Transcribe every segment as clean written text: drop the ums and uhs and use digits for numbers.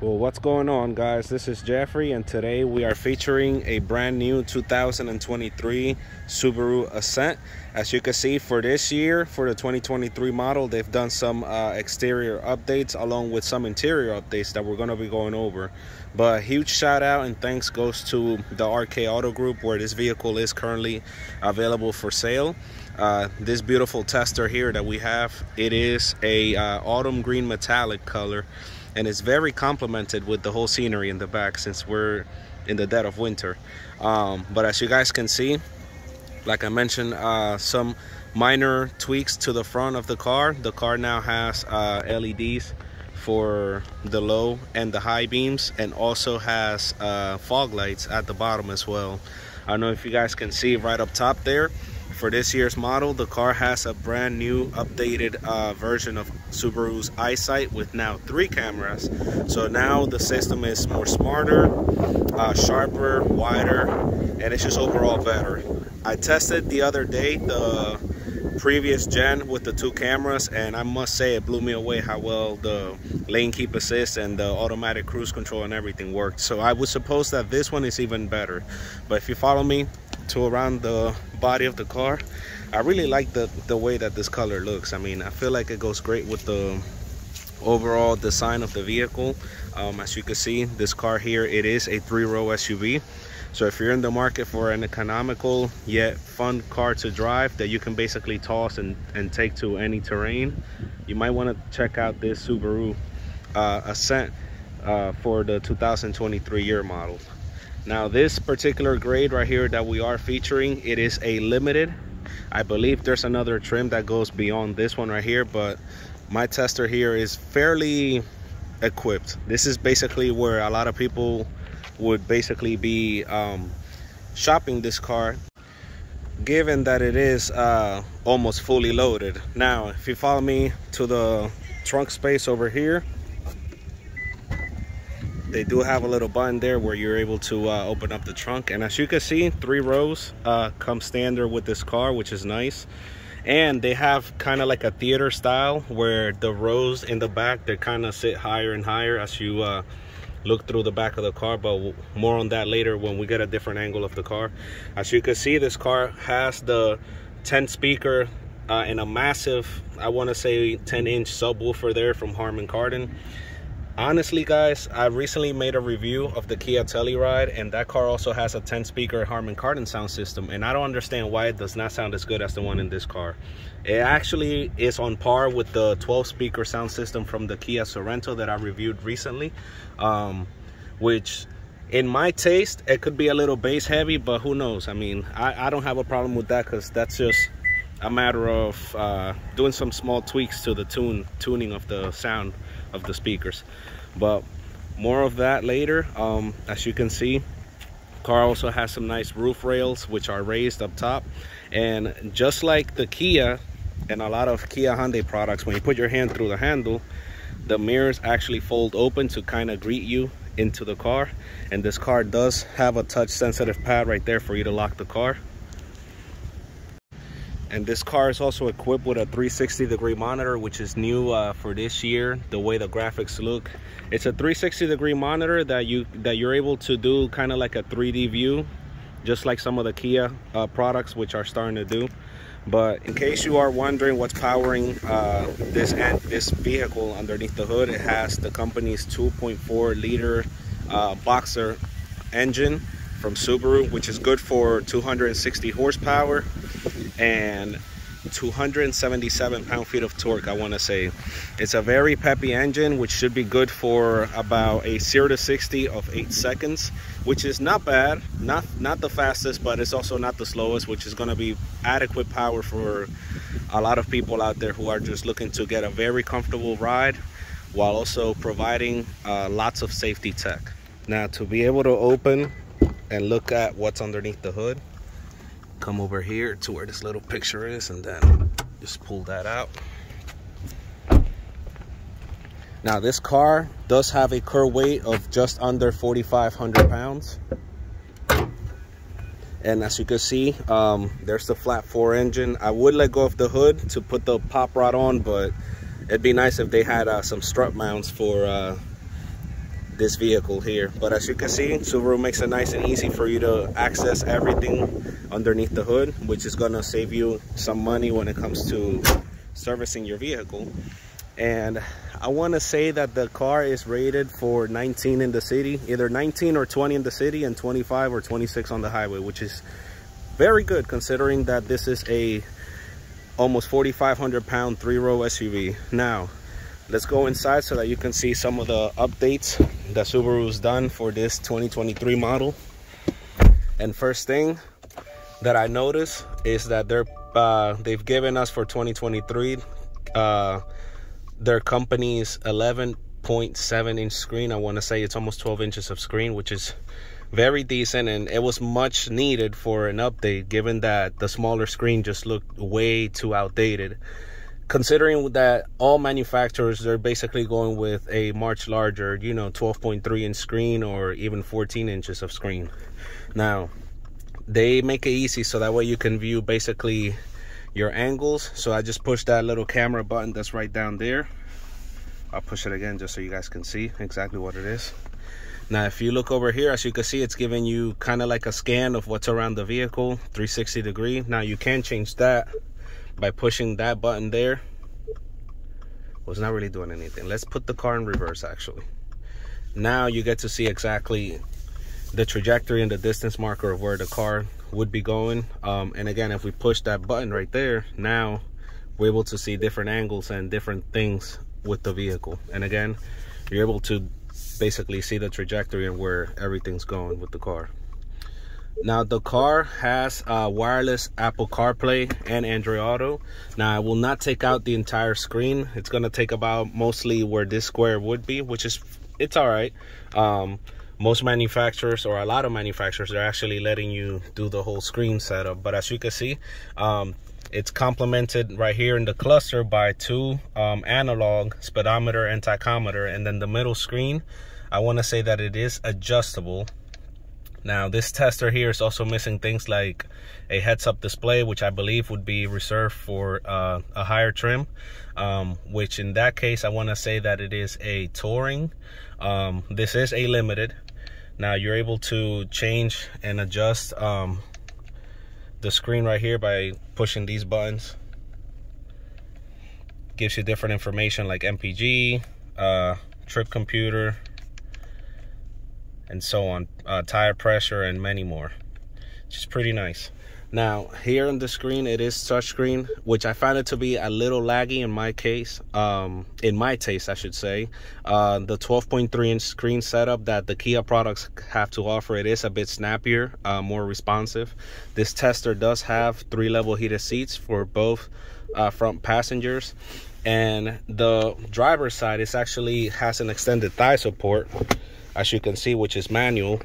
Well, what's going on, guys? This is Jeffrey, and today we are featuring a brand new 2023 Subaru Ascent. As you can see, for this year, for the 2023 model, they've done some exterior updates along with some interior updates that we're going to be going over. But a huge shout out and thanks goes to the RK Auto Group, where this vehicle is currently available for sale. This beautiful tester here that we have, it is a autumn green metallic color, and it's very complemented with the whole scenery in the back since we're in the dead of winter. But as you guys can see, like I mentioned, some minor tweaks to the front of the car. The car now has LEDs for the low and the high beams, and also has fog lights at the bottom as well. I don't know if you guys can see right up top there. For this year's model, the car has a brand new updated version of Subaru's EyeSight with now 3 cameras. So now the system is more smarter, sharper, wider, and it's just overall better. I tested the other day the previous gen with the 2 cameras, and I must say it blew me away how well the lane keep assist and the automatic cruise control and everything worked. So I would suppose that this one is even better. But if you follow me to around the body of the car, I really like the way that this color looks. I mean, I feel like it goes great with the overall design of the vehicle. As you can see, this car here, it is a 3-row SUV. So if you're in the market for an economical yet fun car to drive that you can basically toss and take to any terrain, you might want to check out this Subaru Ascent for the 2023 year model. Now, this particular grade right here that we are featuring, it is a limited. I believe there's another trim that goes beyond this one right here, but my tester here is fairly equipped. This is basically where a lot of people would basically be shopping this car, given that it is almost fully loaded. Now, if you follow me to the trunk space over here, they do have a little button there where you're able to open up the trunk, and as you can see, 3 rows come standard with this car, which is nice. And they have kind of like a theater style where the rows in the back, they kind of sit higher and higher as you look through the back of the car, but more on that later when we get a different angle of the car. As you can see, this car has the 10 speaker and a massive, I want to say 10-inch subwoofer there from Harman Kardon. Honestly, guys, I recently made a review of the Kia Telluride, and that car also has a 10-speaker Harman Kardon sound system, and I don't understand why it does not sound as good as the one in this car. It actually is on par with the 12-speaker sound system from the Kia Sorento that I reviewed recently, which in my taste, it could be a little bass heavy, but who knows? I mean, I don't have a problem with that, because that's just a matter of doing some small tweaks to the tuning of the sound of the speakers. But more of that later. As you can see, car also has some nice roof rails which are raised up top, and just like the Kia and a lot of Kia Hyundai products, when you put your hand through the handle, the mirrors actually fold open to kind of greet you into the car. And this car does have a touch sensitive pad right there for you to lock the car. And this car is also equipped with a 360-degree monitor, which is new for this year. The way the graphics look, it's a 360-degree monitor that you're able to do kind of like a 3D view, just like some of the Kia products, which are starting to do. But in case you are wondering what's powering this vehicle underneath the hood, it has the company's 2.4-liter Boxer engine from Subaru, which is good for 260 horsepower and 277 pound-feet of torque. I want to say it's a very peppy engine, which should be good for about a 0 to 60 of 8 seconds, which is not bad. Not the fastest, but it's also not the slowest, which is going to be adequate power for a lot of people out there who are just looking to get a very comfortable ride while also providing lots of safety tech. Now, to be able to open and look at what's underneath the hood, come over here to where this little picture is, and then just pull that out. Now, this car does have a curb weight of just under 4,500 pounds. And as you can see, there's the flat 4 engine. I would let go of the hood to put the pop rod on, but it'd be nice if they had some strut mounts for this vehicle here. But as you can see, Subaru makes it nice and easy for you to access everything underneath the hood, which is gonna save you some money when it comes to servicing your vehicle. And I want to say that the car is rated for 19 in the city, either 19 or 20 in the city and 25 or 26 on the highway, which is very good considering that this is a almost 4,500 pound 3-row SUV. Now let's go inside so that you can see some of the updates that Subaru's done for this 2023 model. And first thing that I noticed is that they've given us for 2023 their company's 11.7 inch screen. I want to say it's almost 12 inches of screen, which is very decent, and it was much needed for an update given that the smaller screen just looked way too outdated, considering that all manufacturers, they're basically going with a much larger, you know, 12.3 inch screen or even 14 inches of screen. Now they make it easy so that way you can view basically your angles. So I just pushed that little camera button that's right down there. I'll push it again just so you guys can see exactly what it is. Now if you look over here, as you can see, it's giving you kind of like a scan of what's around the vehicle, 360 degree. Now you can change that by pushing that button there. Well, it's not really doing anything. Let's put the car in reverse actually. Now you get to see exactly the trajectory and the distance marker of where the car would be going. And again, if we push that button right there, now we're able to see different angles and different things with the vehicle. And again, you're able to basically see the trajectory and where everything's going with the car. Now the car has wireless Apple CarPlay and Android Auto. Now I will not take out the entire screen. It's going to take about mostly where this square would be, which is, it's all right. Most manufacturers, or a lot of manufacturers, are actually letting you do the whole screen setup. But as you can see, it's complemented right here in the cluster by two analog speedometer and tachometer. And then the middle screen, I want to say that it is adjustable. Now this tester here is also missing things like a heads-up display, which I believe would be reserved for a higher trim, which in that case I want to say that it is a touring. This is a limited. Now you're able to change and adjust the screen right here by pushing these buttons. Gives you different information like MPG, trip computer, and so on, tire pressure, and many more, which is pretty nice. Now here on the screen, it is touchscreen, which I find it to be a little laggy in my case, in my taste I should say. The 12.3 inch screen setup that the Kia products have to offer, it is a bit snappier, more responsive. This tester does have 3-level heated seats for both front passengers, and the driver's side is actually has an extended thigh support, as you can see, which is manual,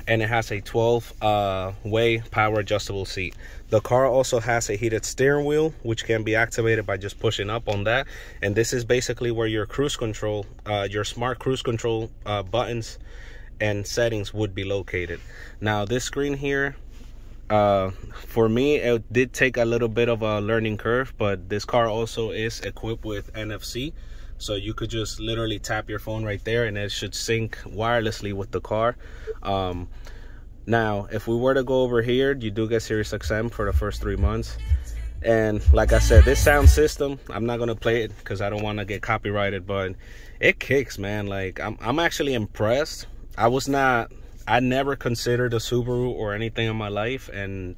and it has a 12-way power adjustable seat. The car also has a heated steering wheel, which can be activated by just pushing up on that. And this is basically where your cruise control, your smart cruise control buttons and settings would be located. Now this screen here, for me, it did take a little bit of a learning curve, but this car also is equipped with NFC. So you could just literally tap your phone right there and it should sync wirelessly with the car. Now, if we were to go over here, you do get Sirius XM for the first 3 months. And like I said, this sound system, I'm not going to play it because I don't want to get copyrighted, but it kicks, man. Like, I'm actually impressed. I never considered a Subaru or anything in my life. And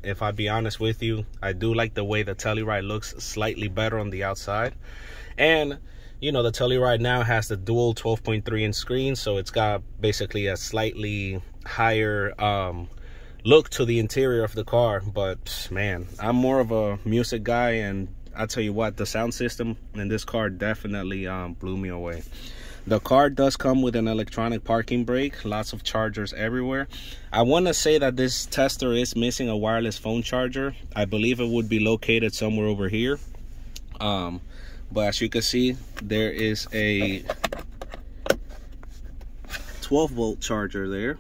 if I be honest with you, I do like the way the Telluride looks slightly better on the outside. And you know, the Telluride now has the dual 12.3 inch screen, so it's got basically a slightly higher look to the interior of the car. But man, I'm more of a music guy, and I'll tell you what, the sound system in this car definitely blew me away. The car does come with an electronic parking brake, lots of chargers everywhere. I want to say that this tester is missing a wireless phone charger. I believe it would be located somewhere over here. But as you can see, there is a 12-volt charger there,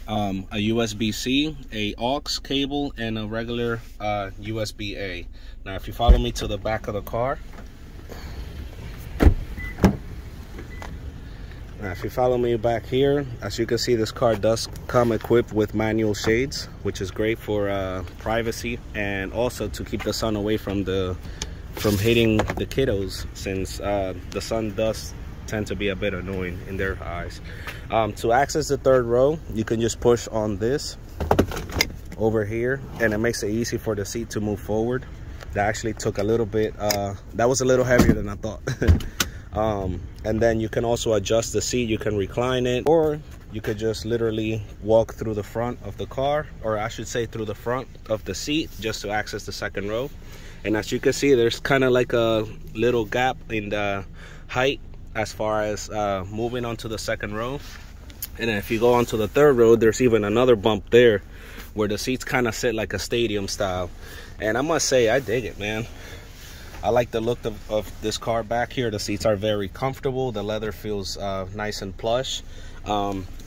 a USB-C, a aux cable, and a regular USB-A. Now, if you follow me to the back of the car, Now, if you follow me back here, as you can see, this car does come equipped with manual shades, which is great for privacy and also to keep the sun away from hitting the kiddos, since the sun does tend to be a bit annoying in their eyes. To access the third row, you can just push on this over here, and it makes it easy for the seat to move forward. That actually took a little bit, that was a little heavier than I thought. And then you can also adjust the seat. You can recline it, or you could just literally walk through the front of the car, or I should say through the front of the seat, just to access the second row. And as you can see, there's kind of like a little gap in the height as far as moving onto the second row. And then if you go onto the third row, there's even another bump there where the seats kind of sit like a stadium style. And I must say, I dig it, man. I like the look of this car back here. The seats are very comfortable. The leather feels nice and plush.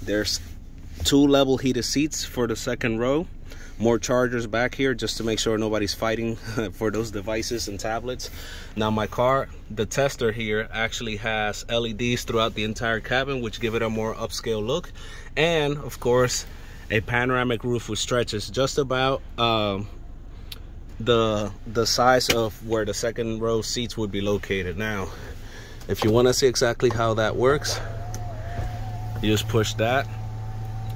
There's 2 level heated seats for the second row. More chargers back here just to make sure nobody's fighting for those devices and tablets. Now my car, the tester here, actually has LEDs throughout the entire cabin, which give it a more upscale look. And of course, a panoramic roof which stretches just about the size of where the second row seats would be located. Now, if you want to see exactly how that works, you just push that,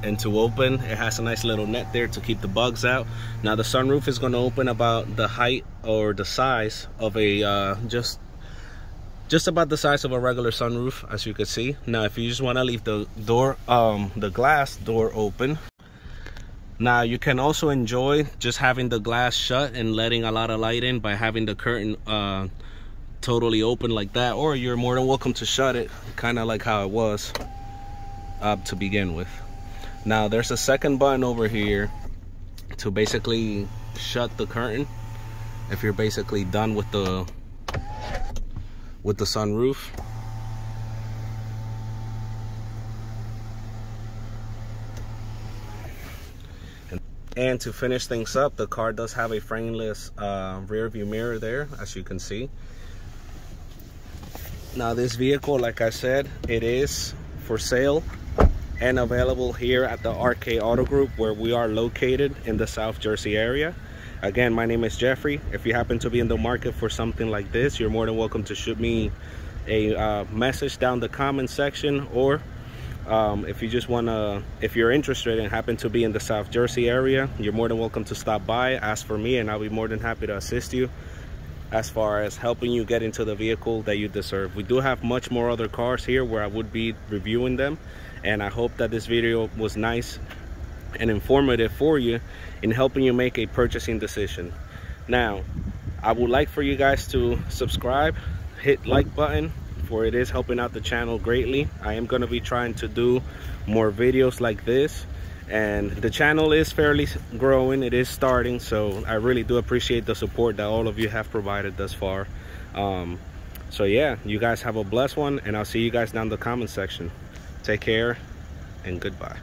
and to open, it has a nice little net there to keep the bugs out. Now the sunroof is going to open about the height or the size of a just about the size of a regular sunroof, as you can see. Now if you just want to leave the door, the glass door open, now you can also enjoy just having the glass shut and letting a lot of light in by having the curtain totally open like that, or you're more than welcome to shut it kind of like how it was to begin with. Now there's a second button over here to basically shut the curtain if you're basically done with the sunroof. And to finish things up, the car does have a frameless rear view mirror there, as you can see. Now this vehicle, like I said, it is for sale and available here at the RK Auto Group, where we are located in the South Jersey area. Again, my name is Jeffrey. If you happen to be in the market for something like this, you're more than welcome to shoot me a message down the comment section, or if you just want to, if you're interested and happen to be in the South Jersey area, you're more than welcome to stop by, ask for me, and I'll be more than happy to assist you as far as helping you get into the vehicle that you deserve. We do have much more other cars here where I would be reviewing them, and I hope that this video was nice and informative for you in helping you make a purchasing decision. Now, I would like for you guys to subscribe, hit like button, for it is helping out the channel greatly. I am going to be trying to do more videos like this, and the channel is fairly growing. It is starting, so I really do appreciate the support that all of you have provided thus far. So yeah, you guys have a blessed one, and I'll see you guys down in the comment section. Take care and goodbye.